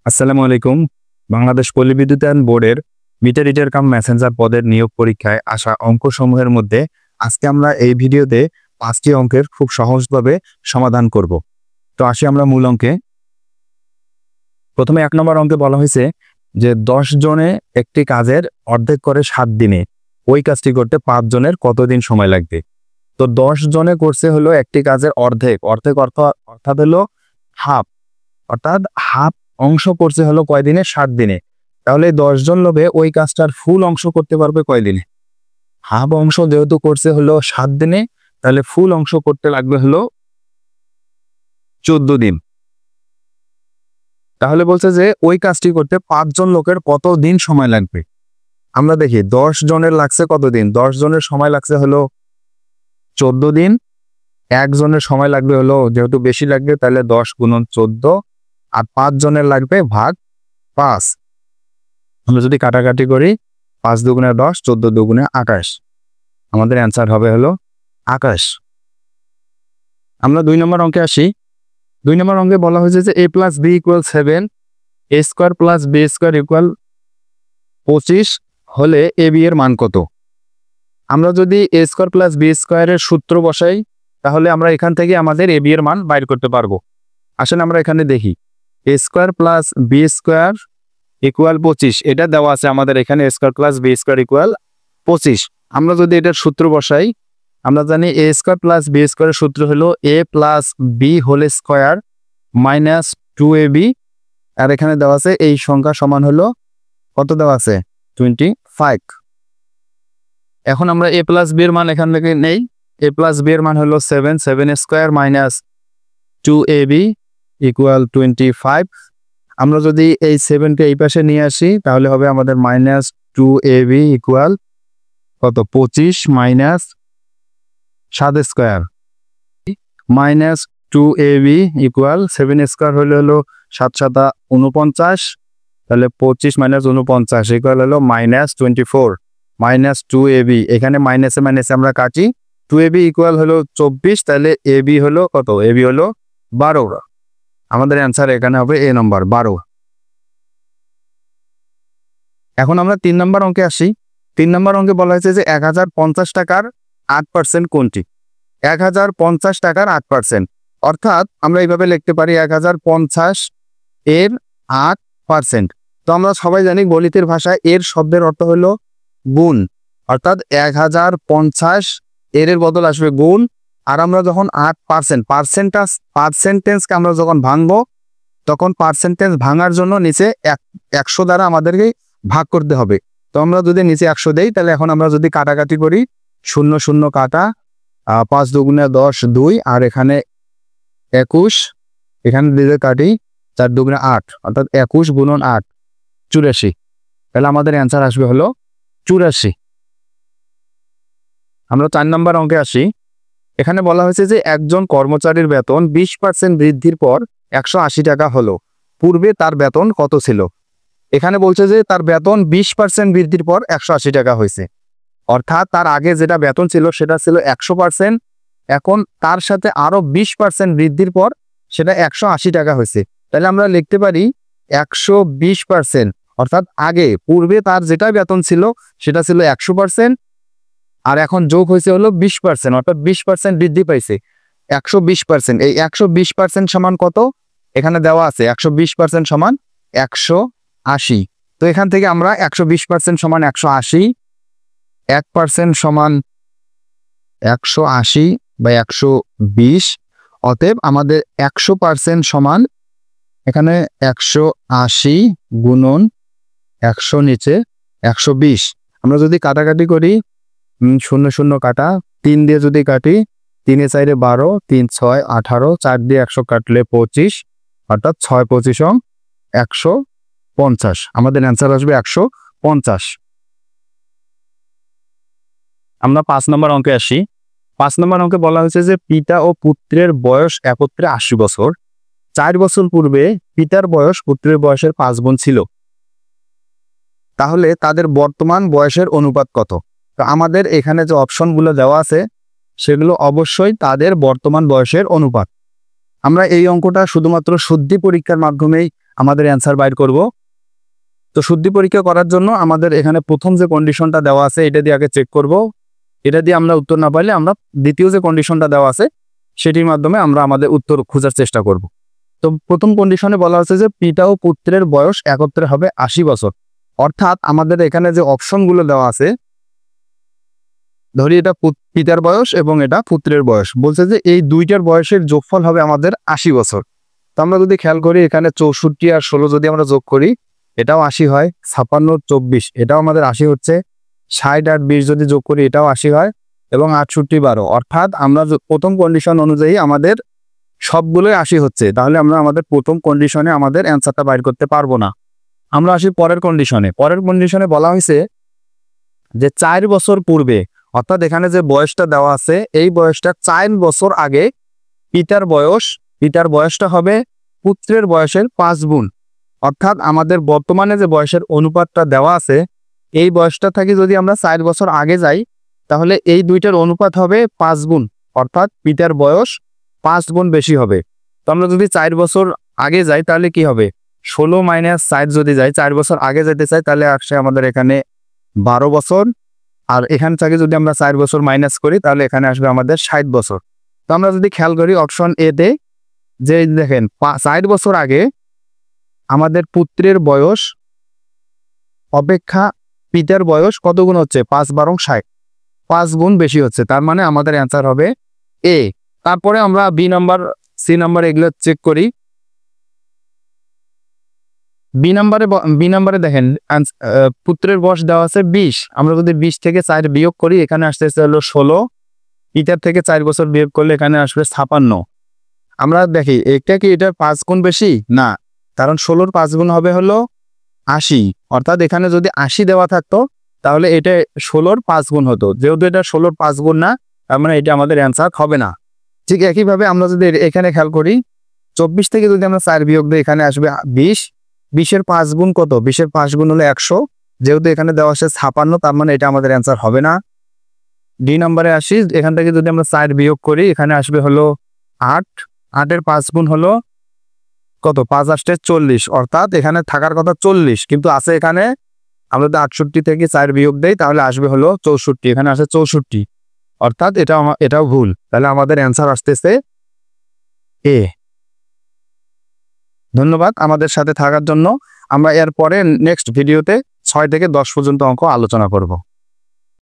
আসসালামু আলাইকুম। বাংলাদেশ পল্লী বোর্ডের মিটার রিডার কাম মেসেঞ্জার পদের নিয়োগ পরীক্ষায় আসা অঙ্কসমূহের মধ্যে আজকে আমরা এই ভিডিওতে 5টি অঙ্কের খুব সহজভাবে সমাধান করব। তো আসি আমরা মূল অঙ্কে। প্রথমে 1 নম্বর অঙ্কে বলা হয়েছে যে 10 জনে একটি কাজের অর্ধেক করে 7 দিনে, ওই কাজটি করতে 5 জনের কতদিন সময় লাগবে? তো 10 জনে করছে হলো একটি কাজের অর্ধেক অর্থাৎ হলো হাফ, অর্থাৎ হাফ অংশ করছে হলো কয় দিনে? 7 দিনে। তাহলে 10 জন লোকে ওই কাজটার ফুল অংশ করতে পারবে কয় দিনে? হাফ অংশ যেহেতু করছে হলো 7 দিনে, তাহলে ফুল অংশ করতে লাগবে হলো 14 দিন। তাহলে বলছে যে ওই কাজটি করতে 5 জন লোকের কত দিন সময় লাগবে? আমরা দেখি 10 জনের লাগছে কত দিন? 10 জনের সময় লাগছে হলো 14 দিন। 1 জনের সময় লাগবে হলো, যেহেতু বেশি লাগবে তাহলে 10 গুণন 14, আর 5 জনের লাগবে ভাগ 5। আমরা যদি কাটাকাটি করি 5 দুগুণে 10, 14 দুগুণে 28, আমাদের অ্যান্সার হবে হলো 28। আমরা 2 নম্বর অঙ্কে আসি। 2 নম্বর অঙ্কে বলা হয়েছে যে a + b = 7, a² + b² = 25 হলে ab এর মান কত? আমরা যদি a² + b² এর সূত্র বসাই তাহলে আমরা এখান থেকে আমাদের ab এর মান বাইর করতে পারবো। আসলে আমরা এখানে দেখি a² + b² = 25, এটা দেওয়া আছে আমাদের এখানে a² + b² = 25। আমরা যদি এটার সূত্র বসাই, আমরা জানি a² + b² এর সূত্র হলো a + b² - 2ab, আর এখানে দেওয়া আছে এই সংখ্যা সমান হলো কত দেওয়া আছে? 25। এখন আমরা a + b এর মান এখান থেকে নেই। a + b এর মান হলো 7, 7² - 2ab = 25। আমরা যদি এই 7কে এই পাশে নিয়ে আসি তাহলে হবে আমাদের -2ab = কত? 25 - 7² -2ab = 7² হলো 7 × 7 = 49, তাহলে 25 - 49 = হলো -24 -2ab। এখানে মাইনাসে মাইনাসে আমরা কাটি, 2ab = হলো 24, তাহলে ab হলো কত? ab হলো 12। আমাদের অ্যান্সার এখানে হবে এ নম্বর 12। এখন আমরা 3 নম্বর অঙ্কে আসি। 3 নম্বর অঙ্কে বলা হয়েছে যে 1050 টাকার 8% কোনটি? 1050 টাকার 8%, অর্থাৎ আমরা এইভাবে লিখতে পারি 1050 এর 8%। তো আমরা সবাই জানি গণিতের ভাষায় এর শব্দের অর্থ হলো গুণ, অর্থাৎ 1050 এর বদল আসবে গুণ। আর আমরা যখন 8% পার্সেন্টেজকে আমরা যখন ভাঙবো, তখন পার্সেন্টেজ ভাঙার জন্য নিচে 100 দ্বারা আমাদেরকে ভাগ করতে হবে। তো আমরা যদি নিচে 100 দেই, তাহলে এখন আমরা যদি কাটাকাটি করি 0 0 কাটা, 5 দুগুণে 10 2, আর এখানে 21, এখানে দিলে কাটি 4 দুগুণে 8, অর্থাৎ 21 গুণন 8 84। তাহলে আমাদের অ্যান্সার আসবে হলো 84। আমরা 4 নম্বর অঙ্কে আসি। এখানে বলা হয়েছে যে একজন কর্মচারীর বেতন 20% বৃদ্ধির পর 180 টাকা হলো, পূর্বে তার বেতন কত ছিল? এখানে বলছে যে তার বেতন 20% বৃদ্ধির পর 180 টাকা হয়েছে, অর্থাৎ তার আগে যেটা বেতন ছিল সেটা ছিল 100%, এখন তার সাথে আরো 20% বৃদ্ধির পর সেটা 180 টাকা হয়েছে। তাহলে আমরা লিখতে পারি 120%, অর্থাৎ আগে পূর্বে তার যেটা বেতন ছিল সেটা ছিল 100%, আর এখন যোগ হয়েছে হলো 20%, অর্থাৎ 20% বৃদ্ধি পাইছে। 120%, এই 120% সমান কত? এখানে দেওয়া আছে 120% সমান 180। তো এখান থেকে আমরা 120% সমান 180, 1% সমান 180 বা 120, অতএব আমাদের 100% সমান এখানে 180 গুণন 100 নিচে 120। আমরা যদি কাটাকাটি করি 0 0 কাটা, 3 দিয়ে যদি কাটি 3 এ 4 এ 12, 3 6 18, 4 দিয়ে 100 কাটলে 25, অর্থাৎ 6 25 150। আমাদের অ্যান্সার আসবে 150। আমরা 5 নম্বর অঙ্কে আসি। 5 নম্বর অঙ্কে বলা হয়েছে যে পিতা ও পুত্রের বয়স একত্রে 80 বছর। 4 বছর পূর্বে পিতার বয়স পুত্রের বয়সের 5 গুণ ছিল, তাহলে তাদের বর্তমান বয়সের অনুপাত কত? তো আমাদের এখানে যে অপশনগুলো দেওয়া আছে সেগুলো অবশ্যই তাদের বর্তমান বয়সের অনুপাত। আমরা এই অঙ্কটা শুধুমাত্র শুদ্ধি পরীক্ষার মাধ্যমেই আমাদের অ্যান্সার বাইর করব। তো শুদ্ধি পরীক্ষা করার জন্য আমাদের এখানে প্রথম যে কন্ডিশনটা দেওয়া আছে এটা দিয়ে আগে চেক করব। এটা দিয়ে আমরা উত্তর না পাইলে আমরা দ্বিতীয় যে কন্ডিশনটা দেওয়া আছে সেটির মাধ্যমে আমরা আমাদের উত্তর খোঁজার চেষ্টা করব। তো প্রথম কন্ডিশনে বলা হচ্ছে যে পিতা ও পুত্রের বয়স একত্রে হবে 80 বছর। অর্থাৎ আমাদের এখানে যে অপশনগুলো দেওয়া আছে, ধরি এটা পিতার বয়স এবং এটা পুত্রের বয়স, বলছে যে এই দুইটার বয়সের যোগফল হবে আমাদের 80 বছর। তো আমরা যদি খেয়াল করি এখানে 64 আর 16 যদি আমরা যোগ করি এটাও 80 হয়, 56 24 এটাও আমাদের 80 হচ্ছে, 60 আর 20 যদি যোগ করি এটাও 80 হয়, এবং 68 12। অর্থাৎ আমরা প্রথম কন্ডিশন অনুযায়ী আমাদের সবগুলোই 80 হচ্ছে, তাহলে আমরা আমাদের প্রথম কন্ডিশনে আমাদের অ্যান্সারটা বাইর করতে পারবো না। আমরা আসি পরের কন্ডিশনে। পরের কন্ডিশনে বলা হয়েছে যে 4 বছর পূর্বে, অর্থাৎ এখানে যে বয়সটা দেওয়া আছে এই বয়সটা 4 বছর আগে পিতার বয়সটা হবে পুত্রের বয়সের 5 গুণ। অর্থাৎ আমাদের বর্তমানে যে বয়সের অনুপাতটা দেওয়া আছে এই বয়সটা থেকে যদি আমরা 4 বছর আগে যাই তাহলে এই দুইটার অনুপাত হবে 5 গুণ, অর্থাৎ পিতার বয়স 5 গুণ বেশি হবে। তো আমরা যদি 4 বছর আগে যাই তাহলে কি হবে, 16 - 4 যদি যাই, 4 বছর আগে যেতে চাই তাহলে আসছে আমাদের এখানে 12 বছর, আর এখান থেকে যদি আমরা 4 বছর মাইনাস করি তাহলে এখানে আসবে আমাদের 60 বছর। তো আমরা যদি খেয়াল করি অপশন এ তে, যে দেখেন 4 বছর আগে আমাদের পুত্রের বয়স অপেক্ষা পিতার বয়স কত গুণ হচ্ছে, 5 × 12 = 60, 5 গুণ বেশি হচ্ছে। তার মানে আমাদের অ্যান্সার হবে এ। তারপরে আমরা বি নাম্বার, সি নাম্বার এগুলো চেক করি। বি নাম্বারে দেখেন পুত্রের বয়স দেওয়া আছে 20। আমরা যদি 20 থেকে 4 বিয়োগ করি এখানে আসতেছে হলো 16, পিতার থেকে 4 বছর বিয়োগ করলে এখানে আসবে 56। আমরা দেখি এটা কি এটার 5 গুণ বেশি না, কারণ 16-র 5 গুণ হবে হলো 80। অর্থাৎ এখানে যদি 80 দেওয়া থাকতো তাহলে এটা 16-র 5 গুণ হতো, যেহেতু এটা 16-র 5 গুণ না তার মানে এটা আমাদের অ্যান্সার হবে না। ঠিক একইভাবে আমরা যদি এখানে খেয়াল করি 24 থেকে যদি আমরা 4 বিয়োগ দিই এখানে আসবে 20, 20-এর 5 গুণ কত, 20-এর 5 গুণ হলো 100, যেহেতু এখানে দেওয়া আছে 56 তার মানে এটা আমাদের অ্যান্সার হবে না। ডি নাম্বারে আসি, এখান থেকে যদি আমরা 4 বিয়োগ করি এখানে আসবে হলো 8, 8-এর 5 গুণ হলো কত, 5 × 8 = 40, অর্থাৎ এখানে থাকার কথা 40 কিন্তু আছে এখানে। আমরা যদি 68 থেকে 4 বিয়োগ দেই তাহলে আসবে হলো 64, এখানে আসে 64, অর্থাৎ এটাও ভুল। তাহলে আমাদের অ্যান্সার আসতেছে এ। ধন্যবাদ আমাদের সাথে থাকার জন্য। আমরা এর পরে নেক্সট ভিডিওতে 6 থেকে 10 পর্যন্ত অঙ্ক আলোচনা করব।